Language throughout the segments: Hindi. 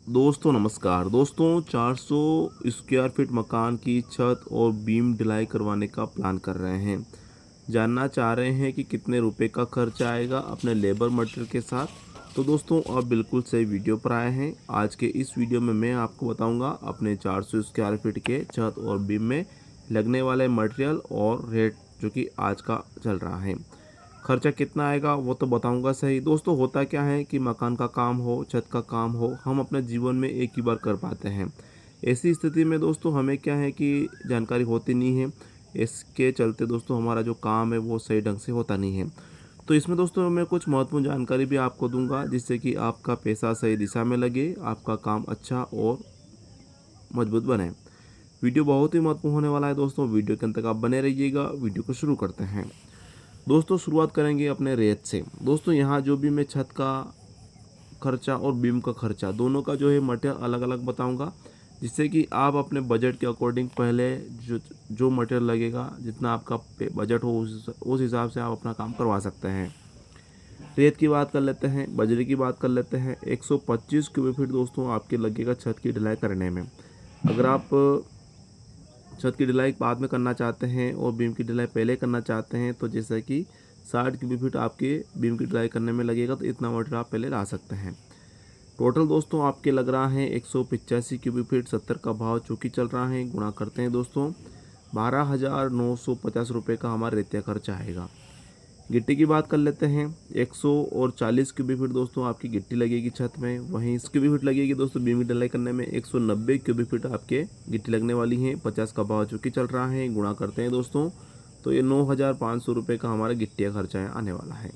दोस्तों नमस्कार। दोस्तों 400 स्क्वायर फीट मकान की छत और बीम ढलाई करवाने का प्लान कर रहे हैं। जानना चाह रहे हैं कि कितने रुपए का खर्च आएगा अपने लेबर मटेरियल के साथ। तो दोस्तों आप बिल्कुल सही वीडियो पर आए हैं। आज के इस वीडियो में मैं आपको बताऊंगा अपने 400 स्क्वायर फीट के छत और बीम में लगने वाले मटेरियल और रेट जो कि आज का चल रहा है। खर्चा कितना आएगा वो तो बताऊंगा सही। दोस्तों होता क्या है कि मकान का काम हो, छत का काम हो, हम अपने जीवन में एक ही बार कर पाते हैं। ऐसी स्थिति में दोस्तों हमें क्या है कि जानकारी होती नहीं है। इसके चलते दोस्तों हमारा जो काम है वो सही ढंग से होता नहीं है। तो इसमें दोस्तों मैं कुछ महत्वपूर्ण जानकारी भी आपको दूंगा जिससे कि आपका पैसा सही दिशा में लगे, आपका काम अच्छा और मजबूत बने। वीडियो बहुत ही महत्वपूर्ण होने वाला है दोस्तों, वीडियो के अंत तक आप बने रहिएगा। वीडियो को शुरू करते हैं। दोस्तों शुरुआत करेंगे अपने रेत से। दोस्तों यहाँ जो भी मैं छत का खर्चा और बीम का खर्चा दोनों का जो है मटेरियल अलग अलग बताऊंगा, जिससे कि आप अपने बजट के अकॉर्डिंग पहले जो जो मटेरियल लगेगा, जितना आपका बजट हो उस हिसाब से आप अपना काम करवा सकते हैं। रेत की बात कर लेते हैं, बजरी की बात कर लेते हैं। 125 क्यूबिक फीट दोस्तों आपके लगेगा छत की ढलाई करने में। अगर आप छत की ढलाई बाद में करना चाहते हैं और बीम की ढलाई पहले करना चाहते हैं तो जैसे कि 60 क्यूबिक फीट आपके बीम की ढलाई करने में लगेगा, तो इतना मटेरियल आप पहले ला सकते हैं। टोटल दोस्तों आपके लग रहा है 185 क्यूबिक फीट। 70 का भाव चूँकि चल रहा है, गुणा करते हैं दोस्तों 12,950 रुपये का हमारा रेतिया खर्च आएगा। गिट्टी की बात कर लेते हैं। 140 क्यूबिक फीट दोस्तों आपकी गिट्टी लगेगी छत में। वहीं क्यूबिक फीट लगेगी दोस्तों बीम की ढलाई करने में 190 क्यूबिक फीट आपके गिट्टी लगने वाली है। 50 का भाव चूँकि चल रहा है, गुणा करते हैं दोस्तों तो ये 9,500 रुपये का हमारा गिट्टी का खर्चा आने वाला है।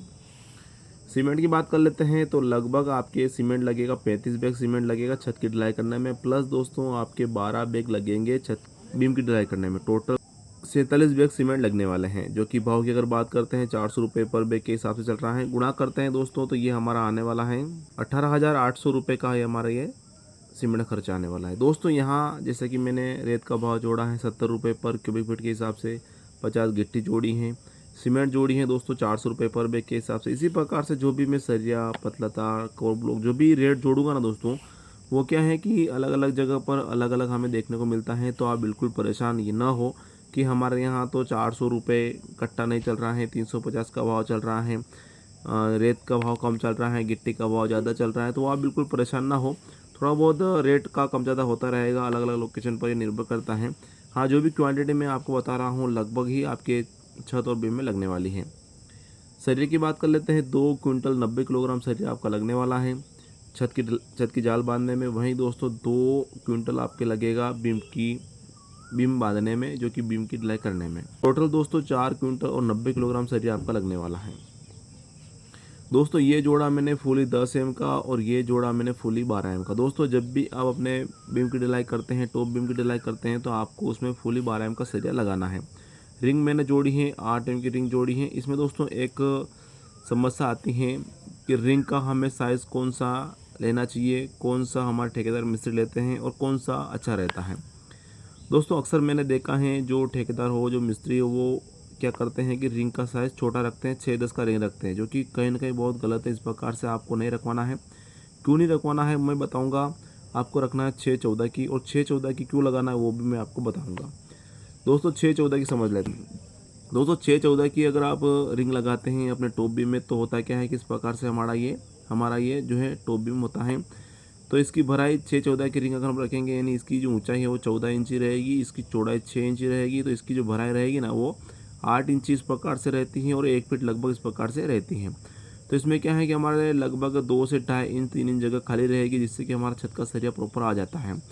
सीमेंट की बात कर लेते हैं तो लगभग आपके सीमेंट लगेगा 35 बैग सीमेंट लगेगा छत की ढलाई करने में, प्लस दोस्तों आपके 12 बैग लगेंगे छत बीम की ढलाई करने में। टोटल 47 बैग सीमेंट लगने वाले हैं, जो कि भाव की अगर बात करते हैं 400 रुपये पर बैग के हिसाब से चल रहा है। गुणा करते हैं दोस्तों तो ये हमारा आने वाला है 18,800 रुपये का है हमारा ये सीमेंट खर्चा आने वाला है। दोस्तों यहाँ जैसे कि मैंने रेत का भाव जोड़ा है 70 रुपये पर क्यूबिक फीट के हिसाब से, 50 गिट्टी जोड़ी हैं, सीमेंट जोड़ी है दोस्तों 400 रुपये पर बैग के हिसाब से। इसी प्रकार से जो भी मैं सरिया, पतला तार, कोर ब्लॉक जो भी रेट जोड़ूंगा ना दोस्तों, वो क्या है कि अलग अलग जगह पर अलग अलग हमें देखने को मिलता है। तो आप बिल्कुल परेशान ये ना हो कि हमारे यहाँ तो 400 रुपये कट्टा नहीं चल रहा है, 350 का भाव चल रहा है, रेत का भाव कम चल रहा है, गिट्टी का भाव ज़्यादा चल रहा है। तो आप बिल्कुल परेशान ना हो। थोड़ा बहुत रेट का कम ज़्यादा होता रहेगा, अलग अलग लोकेशन पर ये निर्भर करता है। हाँ, जो भी क्वांटिटी मैं आपको बता रहा हूँ लगभग ही आपके छत और बीम में लगने वाली है। सरिये की बात कर लेते हैं। 2 क्विंटल 90 किलोग्राम सरिया आपका लगने वाला है छत की जाल बांधने में। वहीं दोस्तों 2 क्विंटल आपके लगेगा बीम बांधने में, जो कि बीम की ढलाई करने में। टोटल दोस्तों 4 क्विंटल और 90 किलोग्राम सरिया आपका लगने वाला है। दोस्तों ये जोड़ा मैंने फुली 10 एम का और ये जोड़ा मैंने फुली 12 एम का। दोस्तों जब भी आप अपने बीम की ढलाई करते हैं, टॉप बीम की ढलाई करते हैं, तो आपको उसमें फुली 12 एम का सरिया लगाना है। रिंग मैंने जोड़ी है 8 एम की रिंग जोड़ी है। इसमें दोस्तों एक समस्या आती है कि रिंग का हमें साइज़ कौन सा लेना चाहिए, कौन सा हमारे ठेकेदार मिस्त्री लेते हैं और कौन सा अच्छा रहता है। दोस्तों अक्सर मैंने देखा है जो ठेकेदार हो, जो मिस्त्री हो, वो क्या करते हैं कि रिंग का साइज़ छोटा रखते हैं, 6-10 का रिंग रखते हैं, जो कि कहीं ना कहीं बहुत गलत है। इस प्रकार से आपको नहीं रखवाना है। क्यों नहीं रखवाना है मैं बताऊंगा। आपको रखना है 6-14 की, और 6-14 की क्यों लगाना है वो भी मैं आपको बताऊंगा। दोस्तों 6-14 की समझ लेते हैं। दोस्तों 6-14 की अगर आप रिंग लगाते हैं अपने टॉप बीम में, तो होता क्या है कि इस प्रकार से हमारा ये जो है टॉप बीम होता है। तो इसकी भराई 6-14 की रिंग अगर हम रखेंगे, यानी इसकी जो ऊंचाई है वो 14 इंची रहेगी, इसकी चौड़ाई 6 इंची रहेगी, तो इसकी जो भराई रहेगी ना वो 8 इंची इस प्रकार से रहती है और 1 फीट लगभग इस प्रकार से रहती है। तो इसमें क्या है कि हमारे लगभग 2 से 2.5 इंच 3 इंच जगह खाली रहेगी, जिससे कि हमारा छत का सरिया प्रॉपर आ जाता है,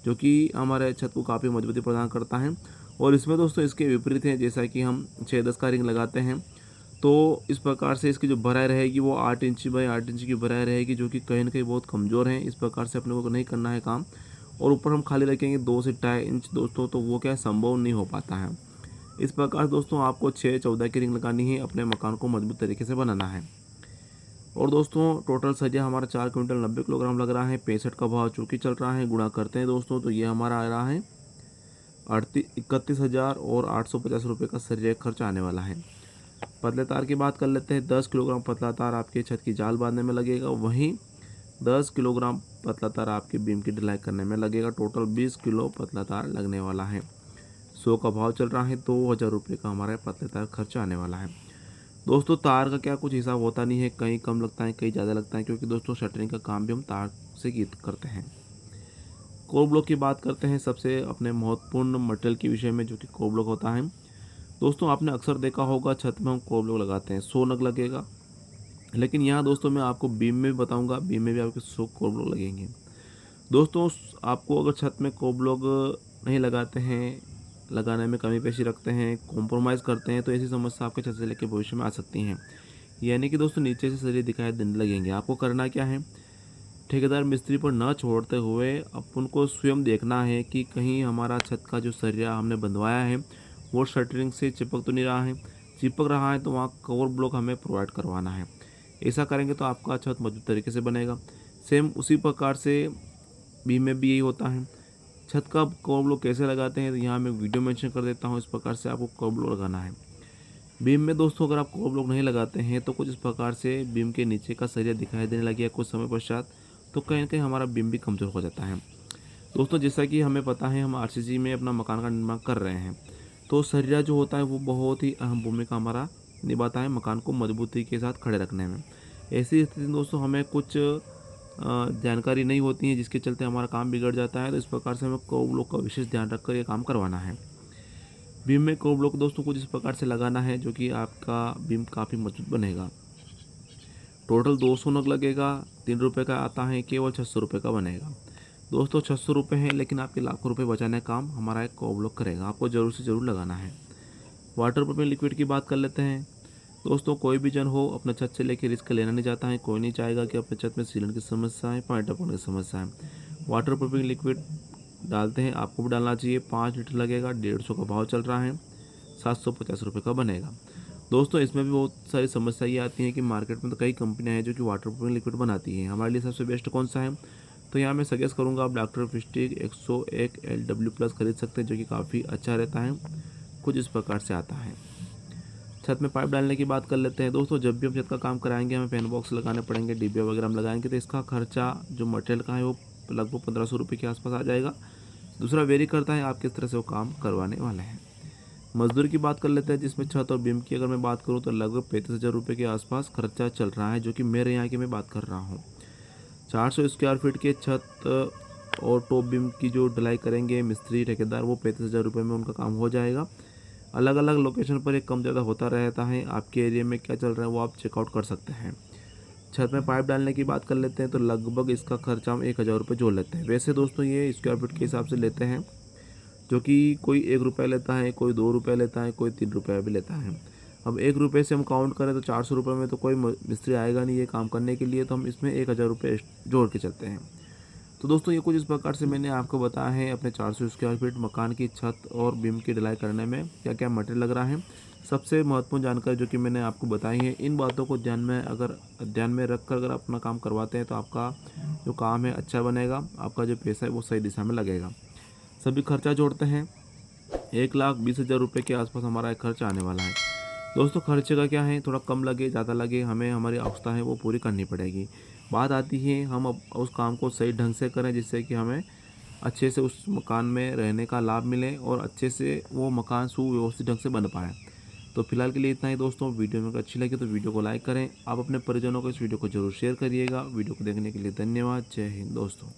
जो कि हमारे छत को काफ़ी मजबूती प्रदान करता है। और इसमें दोस्तों इसके विपरीत है, जैसा कि हम 6-10 का रिंग लगाते हैं तो इस प्रकार से इसकी जो भराई रहेगी वो 8 इंची बाई 8 इंची की भराई रहेगी, जो कि कहीं ना कहीं बहुत कमज़ोर है। इस प्रकार से अपने को नहीं करना है काम। और ऊपर हम खाली रखेंगे 2 से 2.5 इंच दोस्तों, तो वो क्या संभव नहीं हो पाता है। इस प्रकार दोस्तों आपको 6-14 की रिंग लगानी है, अपने मकान को मजबूत तरीके से बनाना है। और दोस्तों टोटल सरिया हमारा 4 क्विंटल 90 किलोग्राम लग रहा है। 65 का भाव चूँकि चल रहा है, गुणा करते हैं दोस्तों तो ये हमारा आ रहा है 31,850 रुपये का सरिया खर्च आने वाला है। पतले तार की बात कर लेते हैं। 10 किलोग्राम पतला तार आपके छत की जाल बांधने में लगेगा। वहीं 10 किलोग्राम पतला तार आपकी बीम की ढलाई करने में लगेगा। टोटल 20 किलो पतला तार लगने वाला है। 100 का भाव चल रहा है, 2000 रुपये का हमारा पतले तार खर्चा आने वाला है। दोस्तों तार का क्या कुछ हिसाब होता नहीं है, कहीं कम लगता है कहीं ज़्यादा लगता है, क्योंकि दोस्तों शटरिंग का काम भी हम तार से करते हैं। कोर ब्लॉक की बात करते हैं सबसे अपने महत्वपूर्ण मटेरियल के विषय में, जो कि कोर ब्लॉक होता है। दोस्तों आपने अक्सर देखा होगा छत में हम कोर ब्लॉक लगाते हैं, 100 नग लगेगा। लेकिन यहाँ दोस्तों मैं आपको बीम में भी बताऊँगा, बीम में भी आपके 100 कोर ब्लॉक लगेंगे। दोस्तों आपको अगर छत में कोर ब्लॉक नहीं लगाते हैं, लगाने में कमी पेशी रखते हैं, कॉम्प्रोमाइज़ करते हैं, तो ऐसी समस्या आपके छत से लेकर भविष्य में आ सकती हैं। यानी कि दोस्तों नीचे से सरिये दिखाई देने लगेंगे। आपको करना क्या है, ठेकेदार मिस्त्री पर न छोड़ते हुए अपन को स्वयं देखना है कि कहीं हमारा छत का जो सरिया हमने बंधवाया है वो शटरिंग से चिपक तो नहीं रहा है। चिपक रहा है तो वहाँ कवर ब्लॉक हमें प्रोवाइड करवाना है। ऐसा करेंगे तो आपका छत मजबूत तरीके से बनेगा। सेम उसी प्रकार से बीम में भी यही होता है। छत का कवर ब्लॉक कैसे लगाते हैं तो यहाँ मैं वीडियो मेंशन कर देता हूँ। इस प्रकार से आपको कवर ब्लॉक लगाना है। बीम में दोस्तों अगर आप कवर ब्लॉक नहीं लगाते हैं तो कुछ इस प्रकार से बीम के नीचे का सरिया दिखाई देने लगे कुछ समय पश्चात, तो कहीं ना कहीं हमारा बीम भी कमज़ोर हो जाता है। दोस्तों जैसा कि हमें पता है हम आरसीसी में अपना मकान का निर्माण कर रहे हैं, तो सरिया जो होता है वो बहुत ही अहम भूमिका हमारा निभाता है मकान को मजबूती के साथ खड़े रखने में। ऐसी स्थिति में दोस्तों हमें कुछ जानकारी नहीं होती है, जिसके चलते हमारा काम बिगड़ जाता है। तो इस प्रकार से हमें कवर ब्लॉक का विशेष ध्यान रखकर ये काम करवाना है। बीम में कवर ब्लॉक दोस्तों कुछ इस प्रकार से लगाना है जो कि आपका बीम काफ़ी मजबूत बनेगा। टोटल 200 नग लगेगा, 3 रुपये का आता है, केवल 600 रुपये का बनेगा। दोस्तों 600 रुपये है, लेकिन आपके लाखों रुपए बचाने का काम हमारा एक कवर ब्लॉक करेगा। आपको ज़रूर से ज़रूर लगाना है। वाटर प्रूफिंग लिक्विड की बात कर लेते हैं। दोस्तों कोई भी जन हो अपने छत से लेकर रिस्क लेना नहीं चाहता है। कोई नहीं चाहेगा कि अपने छत में सीलन की समस्या है, पानी टपकने की समस्या है। वाटर प्रूफिंग लिक्विड डालते हैं, आपको भी डालना चाहिए। 5 लीटर लगेगा, 150 का भाव चल रहा है, 750 रुपये का बनेगा। दोस्तों इसमें भी बहुत सारी समस्या ये आती हैं कि मार्केट में तो कई कंपनियां हैं जो कि वाटर प्रूफिंग लिक्विड बनाती हैं। हमारे लिए सबसे बेस्ट कौन सा है, तो यहाँ मैं सजेस्ट करूँगा आप डॉक्टर प्रेस्टीज 101 LW+ खरीद सकते हैं, जो कि काफ़ी अच्छा रहता है। कुछ इस प्रकार से आता है। छत में पाइप डालने की बात कर लेते हैं। दोस्तों जब भी हम छत का काम कराएंगे हमें फैन बॉक्स लगाने पड़ेंगे, डिब्बे वगैरह हम लगाएंगे, तो इसका खर्चा जो मटेरियल का है वो लगभग 1500 रुपये के आसपास आ जाएगा। दूसरा वेरी करता है आप किस तरह से वो काम करवाने वाले हैं। मजदूर की बात कर लेते हैं, जिसमें छत और बीम की अगर मैं बात करूं तो लगभग 35,000 रुपये के आसपास खर्चा चल रहा है, जो कि मेरे यहाँ की मैं बात कर रहा हूं। 400 स्क्वायर फीट के छत और टॉप बीम की जो ढलाई करेंगे मिस्त्री ठेकेदार, वो 35,000 रुपये में उनका काम हो जाएगा। अलग अलग लोकेशन पर एक कम ज़्यादा होता रहता है। आपके एरिया में क्या चल रहा है वो आप चेकआउट कर सकते हैं। छत में पाइप डालने की बात कर लेते हैं तो लगभग इसका खर्चा हम 1,000 रुपये जोड़ लेते हैं। वैसे दोस्तों ये स्क्वायर फीट के हिसाब से लेते हैं, जो कि कोई 1 रुपये लेता है, कोई 2 रुपये लेता है, कोई 3 रुपये भी लेता है। अब 1 रुपये से हम काउंट करें तो 400 रुपये में तो कोई मिस्त्री आएगा नहीं ये काम करने के लिए, तो हम इसमें 1,000 रुपये जोड़ के चलते हैं। तो दोस्तों ये कुछ इस प्रकार से मैंने आपको बताया है अपने 400 स्क्वायर फीट मकान की छत और बीम की ढलाई करने में क्या क्या मटेरियल लग रहा है। सबसे महत्वपूर्ण जानकारी जो कि मैंने आपको बताई है, इन बातों को ध्यान में रख कर अगर अपना काम करवाते हैं तो आपका जो काम है अच्छा बनेगा, आपका जो पैसा है वो सही दिशा में लगेगा। सभी खर्चा जोड़ते हैं, 1,20,000 रुपये के आसपास हमारा एक खर्चा आने वाला है। दोस्तों खर्चे का क्या है, थोड़ा कम लगे ज़्यादा लगे, हमें हमारी आवश्यकता है वो पूरी करनी पड़ेगी। बात आती है हम अब उस काम को सही ढंग से करें, जिससे कि हमें अच्छे से उस मकान में रहने का लाभ मिले और अच्छे से वो मकान सुव्यवस्थित ढंग से बन पाए। तो फिलहाल के लिए इतना ही दोस्तों। वीडियो में अच्छी लगी तो वीडियो को लाइक करें। आप अपने परिजनों को इस वीडियो को जरूर शेयर करिएगा। वीडियो को देखने के लिए धन्यवाद। जय हिंद दोस्तों।